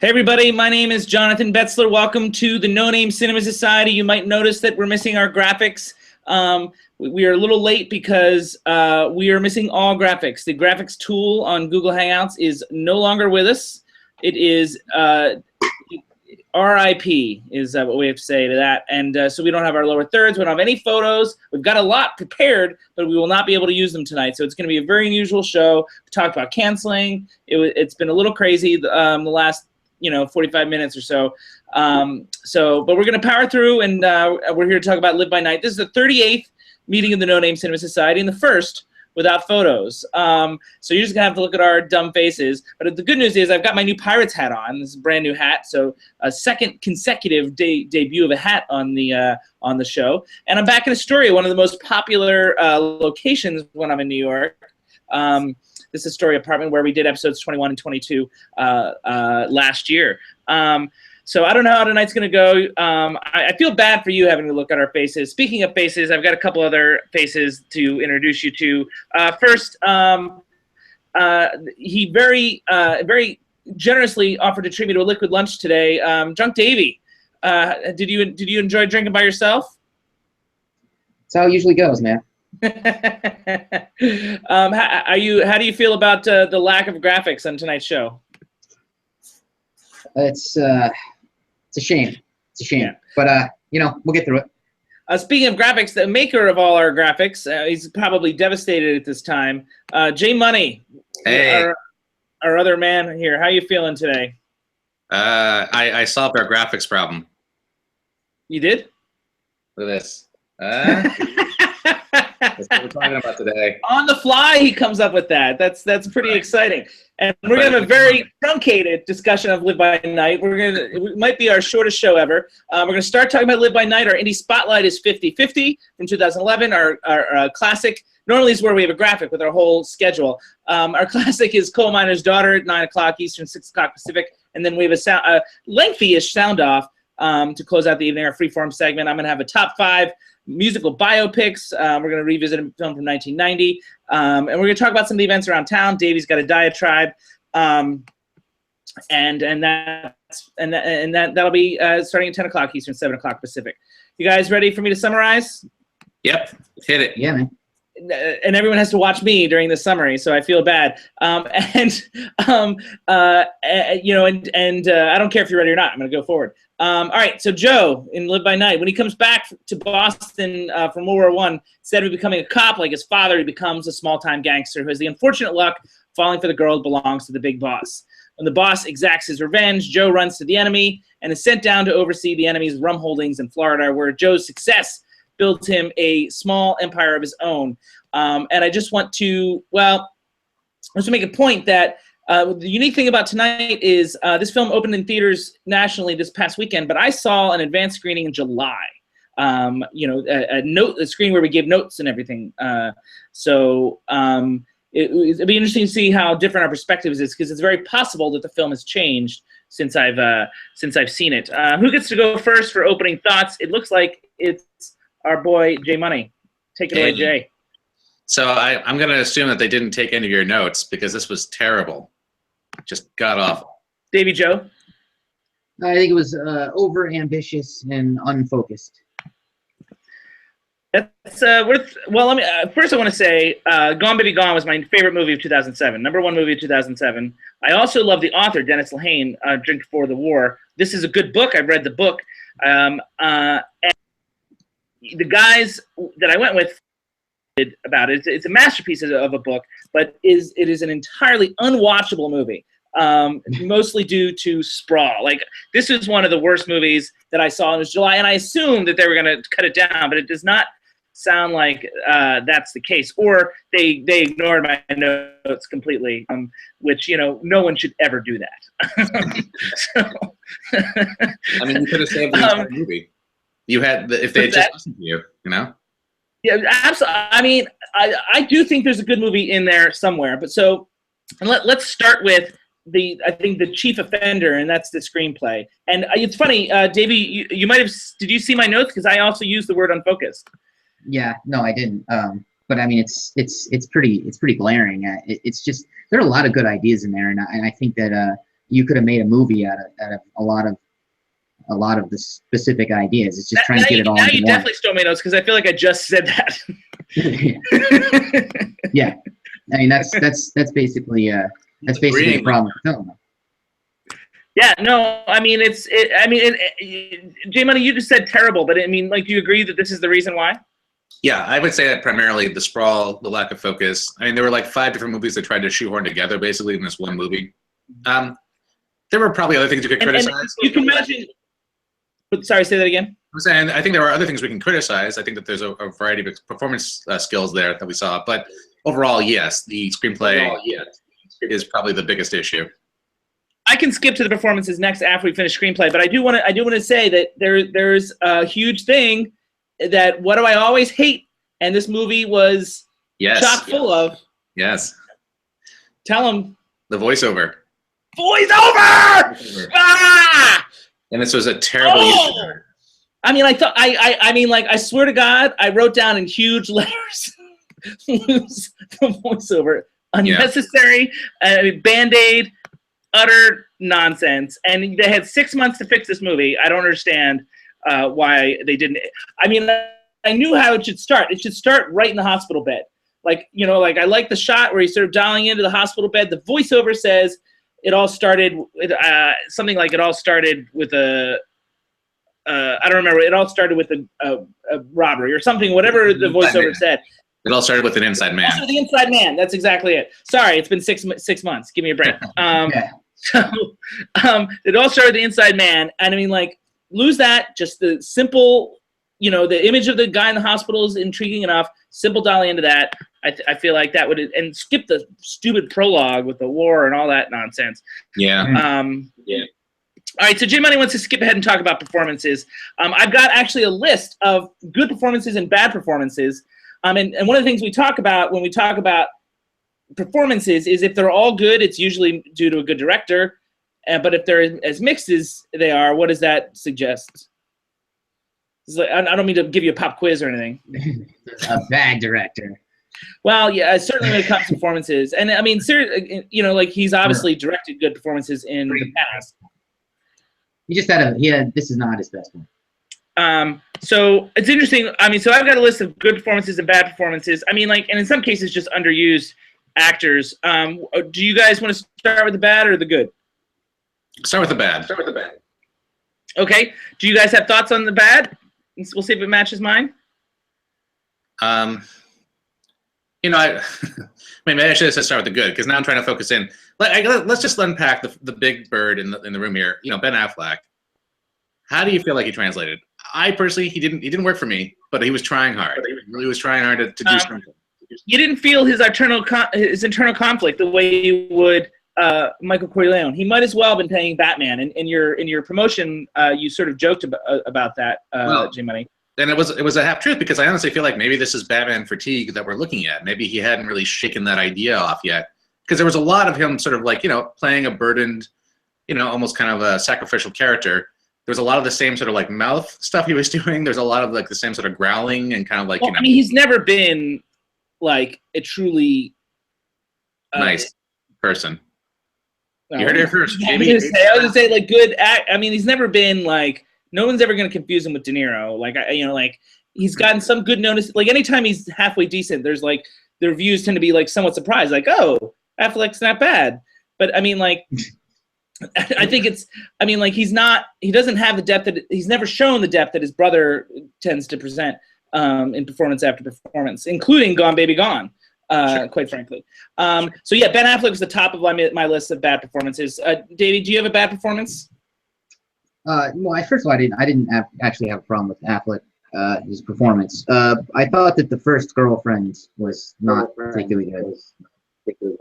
Hey everybody, my name is Jonathan Betzler. Welcome to the No Name Cinema Society. You might notice that we're missing our graphics. We are a little late because we are missing all graphics. The graphics tool on Google Hangouts is no longer with us. It is RIP is what we have to say to that. And so we don't have our lower thirds. We don't have any photos. We've got a lot prepared, but we will not be able to use them tonight. So it's going to be a very unusual show. We talked about canceling. It's been a little crazy the last 45 minutes or so. But we're going to power through, and we're here to talk about Live by Night. This is the 38th meeting of the No Name Cinema Society, and the first without photos. So you're just gonna have to look at our dumb faces. But the good news is I've got my new Pirates hat on. This is a brand new hat, so a second consecutive debut of a hat on the show. And I'm back in Astoria, one of the most popular locations when I'm in New York. This is Astoria apartment where we did episodes 21 and 22 last year. So I don't know how tonight's going to go. I feel bad for you having to look at our faces. Speaking of faces, I've got a couple other faces to introduce you to. First, he very generously offered to treat me to a liquid lunch today. Drunk Davey, did you enjoy drinking by yourself? That's how it usually goes, man. How do you feel about the lack of graphics on tonight's show? It's a shame. It's a shame. Yeah. But we'll get through it. Speaking of graphics, the maker of all our graphics, he's probably devastated at this time. J Money, hey, our other man here. How you feeling today? I solved our graphics problem. You did? Look at this. That's what we're talking about today. On the fly, he comes up with that. That's pretty exciting. And we're gonna have a very truncated discussion of Live by Night. It might be our shortest show ever. We're gonna start talking about Live by Night. Our indie spotlight is 50/50 from 2011. Our classic normally is where we have a graphic with our whole schedule. Our classic is Coal Miner's Daughter at 9 o'clock Eastern, 6 o'clock Pacific, and then we have a lengthy-ish sound off to close out the evening. Our freeform segment. I'm gonna have a top 5 musical biopics. We're going to revisit a film from 1990. And we're going to talk about some of the events around town. Davey's got a diatribe. And that'll be starting at 10 o'clock Eastern, 7 o'clock Pacific. You guys ready for me to summarize? Yep. Hit it. Yeah, man. And everyone has to watch me during the summary, so I feel bad. I don't care if you're ready or not. I'm going to go forward. All right, so Joe in Live by Night, when he comes back to Boston from World War I, instead of becoming a cop like his father, he becomes a small-time gangster who has the unfortunate luck of falling for the girl who belongs to the big boss. When the boss exacts his revenge, Joe runs to the enemy and is sent down to oversee the enemy's rum holdings in Florida, where Joe's success built him a small empire of his own. And I just want to make a point that the unique thing about tonight is this film opened in theaters nationally this past weekend, but I saw an advanced screening in July. A screening where we gave notes and everything. It'd be interesting to see how different our perspectives is, because it's very possible that the film has changed since I've seen it. Who gets to go first for opening thoughts? It looks like it's our boy J Money. Take it away, Jay. So I'm going to assume that they didn't take any of your notes, because this was terrible. Just god awful. Davy Joe? I think it was over ambitious and unfocused. That's let me first I want to say Gone Baby Gone was my favorite movie of 2007, #1 movie of 2007. I also love the author Denis Lehane, Drink Before the War. This is a good book. I've read the book. And the guys that I went with about it, it's a masterpiece of a book, but it is an entirely unwatchable movie, mostly due to sprawl. Like, this is one of the worst movies that I saw. It was July, and I assumed that they were going to cut it down, but it does not sound like that's the case. Or they ignored my notes completely, which, no one should ever do that. I mean, you could have saved the entire movie. You had, if they had just listened to you, Yeah, absolutely. I mean, I do think there's a good movie in there somewhere. But let's start with I think the chief offender, and that's the screenplay. And it's funny, Davey, you might have. Did you see my notes? Because I also used the word unfocused. Yeah, no, I didn't. But I mean, it's pretty glaring. It's just, there are a lot of good ideas in there, and I think that you could have made a movie out of a lot of the specific ideas. It's just trying to get it all into one. Now you definitely stole my notes because I feel like I just said that. Yeah, I mean that's basically the problem with the film. Yeah, no, I mean J Money, you just said terrible, but I mean, like, do you agree that this is the reason why? Yeah, I would say that primarily the sprawl, the lack of focus. I mean, there were like 5 different movies that tried to shoehorn together basically in this one movie. There were probably other things you could criticize. And you can imagine. But sorry, say that again. I'm saying I think there are other things we can criticize. I think that there's a variety of performance skills there that we saw, but overall, yes, the screenplay is probably the biggest issue. I can skip to the performances next after we finish screenplay, but I do want to say that there's a huge thing that what do I always hate, and this movie was chock full of. Yes. Tell them. The voiceover. Voiceover! Ah! And this was a terrible use of her. I mean, I swear to God, I wrote down in huge letters, lose the voiceover. Unnecessary, Band-Aid, utter nonsense. And they had 6 months to fix this movie. I don't understand why they didn't. I mean, I knew how it should start. It should start right in the hospital bed. Like, you know, like I like the shot where he's sort of dialing into the hospital bed. The voiceover says it all started with something like it all started with a, I don't remember. It all started with a robbery or something, whatever the voiceover said. It all started with an inside man. Also, the inside man. That's exactly it. Sorry, it's been 6 months. Give me a break. So it all started with the inside man. And I mean, like, lose that. Just the simple, you know, the image of the guy in the hospital is intriguing enough. Simple dolly into that. I feel like that would, and skip the stupid prologue with the war and all that nonsense. Yeah. Yeah. All right, so J Money wants to skip ahead and talk about performances. I've got actually a list of good performances and bad performances. And one of the things we talk about when we talk about performances is if they're all good, it's usually due to a good director. But if they're as mixed as they are, what does that suggest? Like, I don't mean to give you a pop quiz or anything. A bad director. Well, yeah, certainly when it comes to performances. And I mean, seriously, you know, like he's obviously directed good performances in the past. He just this is not his best one. So it's interesting. I mean, so I've got a list of good performances and bad performances. I mean, like, and in some cases, just underused actors. Do you guys want to start with the bad or the good? Start with the bad. Okay. Do you guys have thoughts on the bad? We'll see if it matches mine. You know, I mean, maybe I should have started with the good because now I'm trying to focus in. Let's just unpack the big bird in the room here. You know, Ben Affleck. How do you feel like he translated? I personally, he didn't work for me, but he was trying hard. He really was trying hard to do something. You didn't feel his internal conflict the way you would Michael Corleone. He might as well have been playing Batman. And in your promotion, you sort of joked about that, J Money. And it was a half truth because I honestly feel like maybe this is Batman fatigue that we're looking at. Maybe he hadn't really shaken that idea off yet because there was a lot of him sort of like, you know, playing a burdened, you know, almost kind of a sacrificial character. There's a lot of the same sort of like mouth stuff he was doing. There's a lot of like the same sort of growling and kind of like, you know. I mean, he's never been like a truly nice person. You heard it first. I was gonna say like good act. I mean, he's never been like. No one's ever gonna confuse him with De Niro. Like you know, like he's gotten some good notice. Like anytime he's halfway decent, there's like the reviews tend to be like somewhat surprised. Like, oh, Affleck's not bad. But I mean, like, I think it's. I mean, like he doesn't have the depth that he's never shown the depth that his brother tends to present in performance after performance, including Gone Baby Gone. Quite frankly. So yeah, Ben Affleck was the top of my list of bad performances. Davey, do you have a bad performance? Well, first of all, I didn't actually have a problem with Affleck, his performance. I thought that the first girlfriend was not particularly good.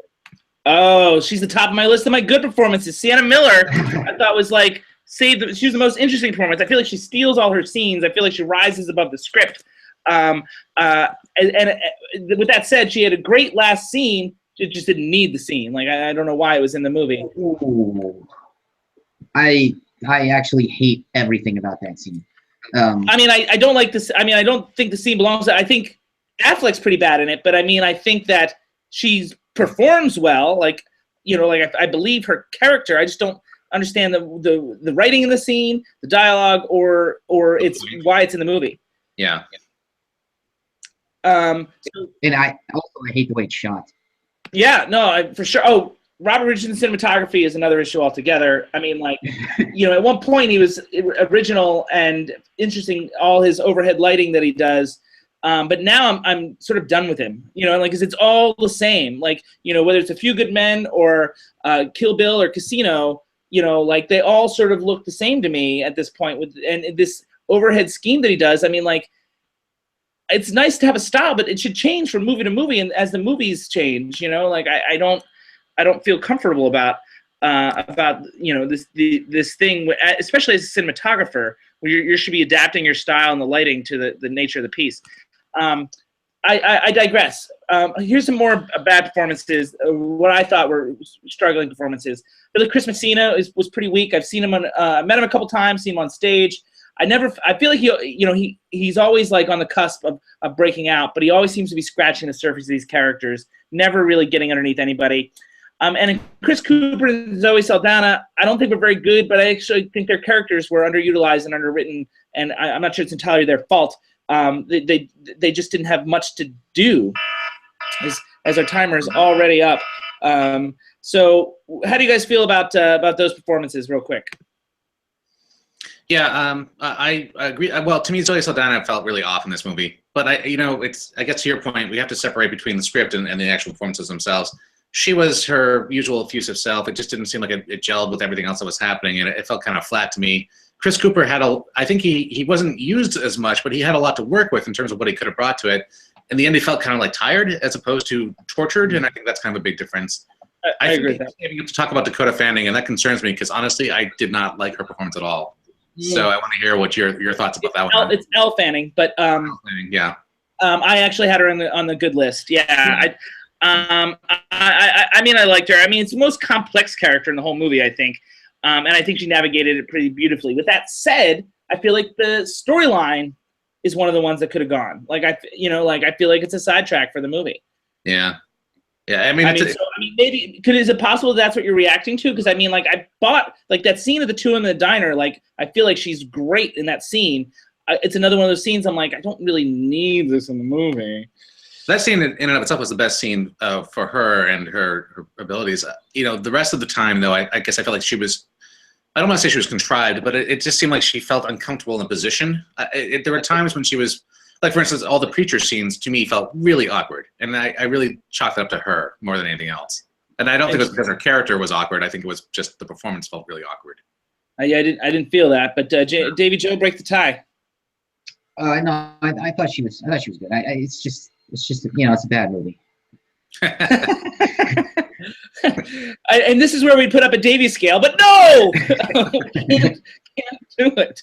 Oh, she's the top of my list of my good performances. Sienna Miller, I thought was like she was the most interesting performance. I feel like she steals all her scenes. I feel like she rises above the script. And with that said, she had a great last scene. She just didn't need the scene. Like I don't know why it was in the movie. Ooh. I actually hate everything about that scene. I mean, I don't like this. I mean, I don't think the scene belongs. I think Affleck's pretty bad in it, but I mean, I think that she performs well. Like you know, like I believe her character. I just don't understand the writing in the scene, the dialogue, or it's why it's in the movie. Yeah. And I hate the way it's shot. Yeah, no, for sure. Oh, Robert Richardson's cinematography is another issue altogether. I mean, like, you know, at one point he was original and interesting, all his overhead lighting that he does. But now I'm sort of done with him, you know, like, 'cause it's all the same. Like, you know, whether it's A Few Good Men or Kill Bill or Casino, you know, like they all sort of look the same to me at this point. And this overhead scheme that he does, I mean, like, it's nice to have a style, but it should change from movie to movie, and as the movies change, you know, like I don't feel comfortable about you know, this thing, especially as a cinematographer, where you should be adapting your style and the lighting to the nature of the piece. I digress. Here's some more bad performances. What I thought were struggling performances. Really, Chris Messina was pretty weak. I've seen him I met him a couple times, seen him on stage. I feel like he's always like on the cusp of breaking out, but he always seems to be scratching the surface of these characters, never really getting underneath anybody. And Chris Cooper and Zoe Saldana, I don't think were very good, but I actually think their characters were underutilized and underwritten, and I'm not sure it's entirely their fault. They just didn't have much to do, as our timer is already up. So how do you guys feel about those performances, real quick? Yeah, I agree. Well, to me, Zoe Saldana felt really off in this movie. But I guess to your point, we have to separate between the script and the actual performances themselves. She was her usual effusive self. It just didn't seem like it gelled with everything else that was happening, and it felt kind of flat to me. Chris Cooper I think he wasn't used as much, but he had a lot to work with in terms of what he could have brought to it. In the end, he felt kind of like tired as opposed to tortured, and I think that's kind of a big difference. I agree with that. I get to talk about Dakota Fanning, and that concerns me because honestly, I did not like her performance at all. Yeah. So I want to hear what your thoughts about that one. It's Elle Fanning, but yeah. I actually had her on the good list. Yeah. I mean, I liked her. I mean, it's the most complex character in the whole movie, I think. And I think she navigated it pretty beautifully. With that said, I feel like the storyline is one of the ones that could have gone. Like, I feel like it's a sidetrack for the movie. Yeah. Yeah, I mean, maybe is it possible that's what you're reacting to? Because I mean, like, I bought like that scene of the two in the diner. Like, I feel like she's great in that scene. It's another one of those scenes I'm like, I don't really need this in the movie. That scene in and of itself was the best scene for her and her abilities. You know, the rest of the time, though, I guess I felt like she was, I don't want to say she was contrived, but it just seemed like she felt uncomfortable in a position. There were times when she was, like, for instance, all the preacher scenes to me felt really awkward. And I really chalked it up to her more than anything else. And I don't think it was because her character was awkward. I think it was just the performance felt really awkward. Yeah, I didn't feel that. But Davy Joe, break the tie. No, I thought she was good. It's just you know, it's a bad movie. And this is where we put up a Davy scale, but no, can't do it.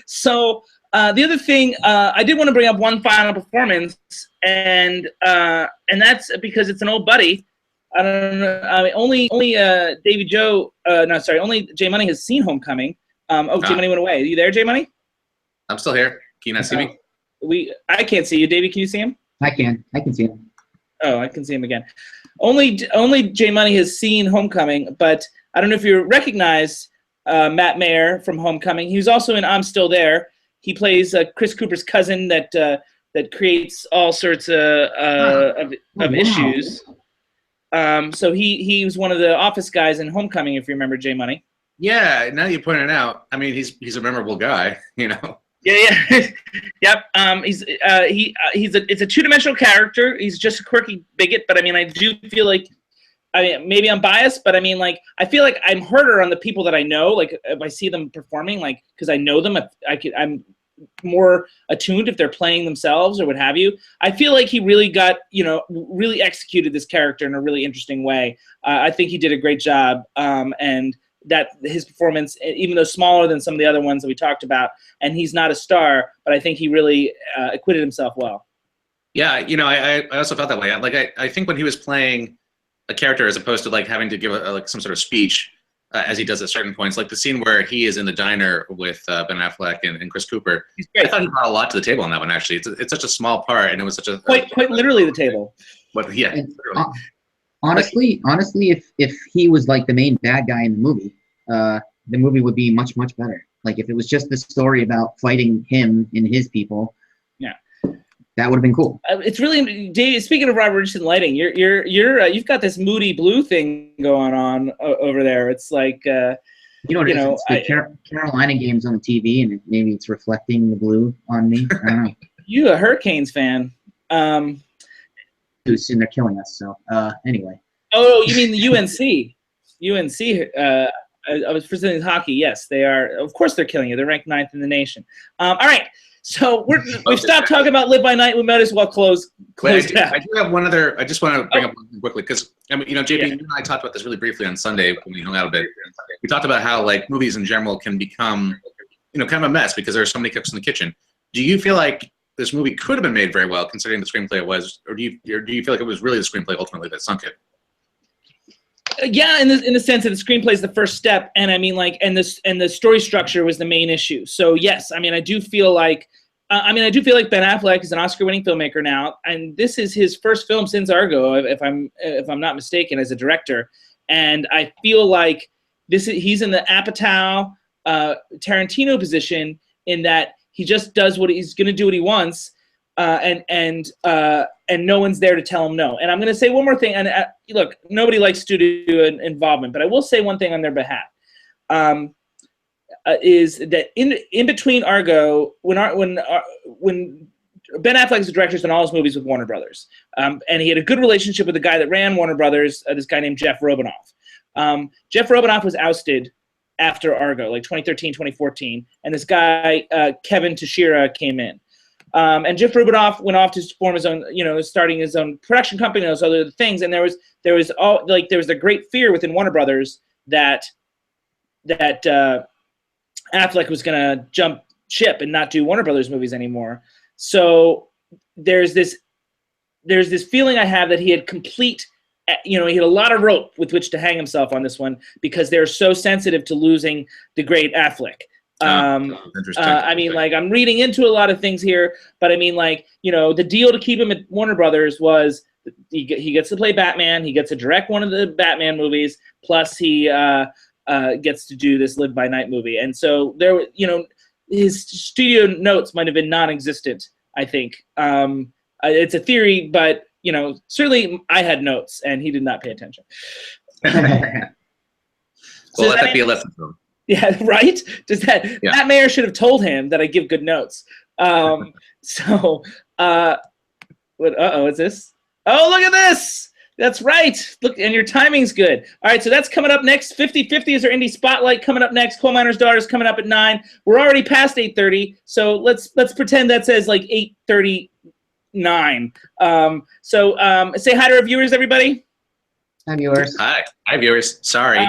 So the other thing, I did want to bring up one final performance, and that's because it's an old buddy. I don't know. I mean, only Davy Joe. Only J Money has seen Homecoming. J Money went away. Are you there, J Money? I'm still here. Can you not see me? I can't see you, Davy. Can you see him? I can see him. Oh, I can see him again. Only J Money has seen Homecoming, but I don't know if you recognize Matt Mayer from Homecoming. He was also in I'm Still There. He plays Chris Cooper's cousin that creates all sorts of issues. So he was one of the office guys in Homecoming, if you remember, J Money. Yeah, now you point it out. I mean, he's a memorable guy, you know. Yeah. Yep. It's a two-dimensional character. He's just a quirky bigot, but I mean, I do feel like, I mean, maybe I'm biased, but I mean, like, I feel like I'm harder on the people that I know. Like, if I see them performing, like, because I know them, I'm more attuned if they're playing themselves or what have you. I feel like he really really executed this character in a really interesting way. I think he did a great job, and that his performance, even though smaller than some of the other ones that we talked about, and he's not a star, but I think he really acquitted himself well. Yeah, you know, I also felt that way. Like, I think when he was playing a character as opposed to like having to give like some sort of speech as he does at certain points, like the scene where he is in the diner with Ben Affleck and Chris Cooper. I thought he brought a lot to the table on that one. Actually, it's such a small part, and it was such a quite literally the table. But yeah, literally. Honestly, if he was like the main bad guy in the movie would be much, much better. Like if it was just the story about fighting him and his people, yeah, that would have been cool. It's really, Dave, speaking of Robert Richardson lighting, you've got this moody blue thing going on over there. It's like you know what it is? It's the Carolina games on the TV, and maybe it's reflecting the blue on me. I don't know. You a Hurricanes fan? And they're killing us. So anyway. Oh, you mean the UNC? UNC. I was presenting hockey. Yes, they are. Of course, they're killing you. They're ranked 9th in the nation. All right. So we've stopped talking about Live by Night. We might as well close down. I do have one other. I just want to bring up quickly because JP, you and I talked about this really briefly on Sunday when we hung out a bit. We talked about how like movies in general can become, kind of a mess because there are so many cooks in the kitchen. Do you feel like this movie could have been made very well considering the screenplay it was, or do you feel like it was really the screenplay ultimately that sunk it? Yeah, in the sense that the screenplay is the first step, and I mean and the story structure was the main issue. So yes, I do feel like Ben Affleck is an Oscar-winning filmmaker now, and this is his first film since Argo, if I'm not mistaken, as a director. And I feel like he's in the Apatow Tarantino position in that he just does what he's going to do what he wants. And no one's there to tell him no. And I'm going to say one more thing. And look, nobody likes studio involvement, but I will say one thing on their behalf. Is that in between Argo, when Ben Affleck's the director's done all his movies with Warner Brothers, and he had a good relationship with the guy that ran Warner Brothers, this guy named Jeff Robinoff. Jeff Robinoff was ousted after Argo, like 2013, 2014, and this guy Kevin Teixeira came in. And Jeff Robinoff went off to form his own, starting his own production company and those other things. And there was a great fear within Warner Brothers that Affleck was going to jump ship and not do Warner Brothers movies anymore. So there's this feeling I have that he had he had a lot of rope with which to hang himself on this one because they're so sensitive to losing the great Affleck. I'm reading into a lot of things here, but the deal to keep him at Warner Brothers was he gets to play Batman, he gets to direct one of the Batman movies, plus he gets to do this Live by Night movie. And so there, his studio notes might have been non-existent, I think. It's a theory, but, certainly I had notes and he did not pay attention. Let that be a lesson to him. Yeah, right? That mayor should have told him that I give good notes. What's this? Oh, look at this! That's right. Look, and your timing's good. All right, so that's coming up next. 50/50 is our Indie Spotlight coming up next. Coal Miner's Daughter is coming up at 9. We're already past 8:30, so let's pretend that says like 8:39. Say hi to our viewers, everybody. Hi, viewers. Hi, viewers. Sorry.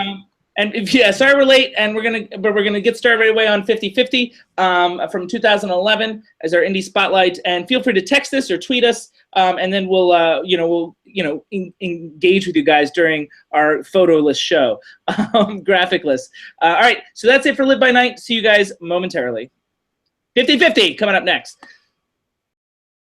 Sorry we're late, and we're gonna get started right away on 50/50 from 2011 as our Indie Spotlight. And feel free to text us or tweet us, and then we'll engage with you guys during our photo-less show, graphic-less. All right, so that's it for Live by Night. See you guys momentarily. 50/50 coming up next.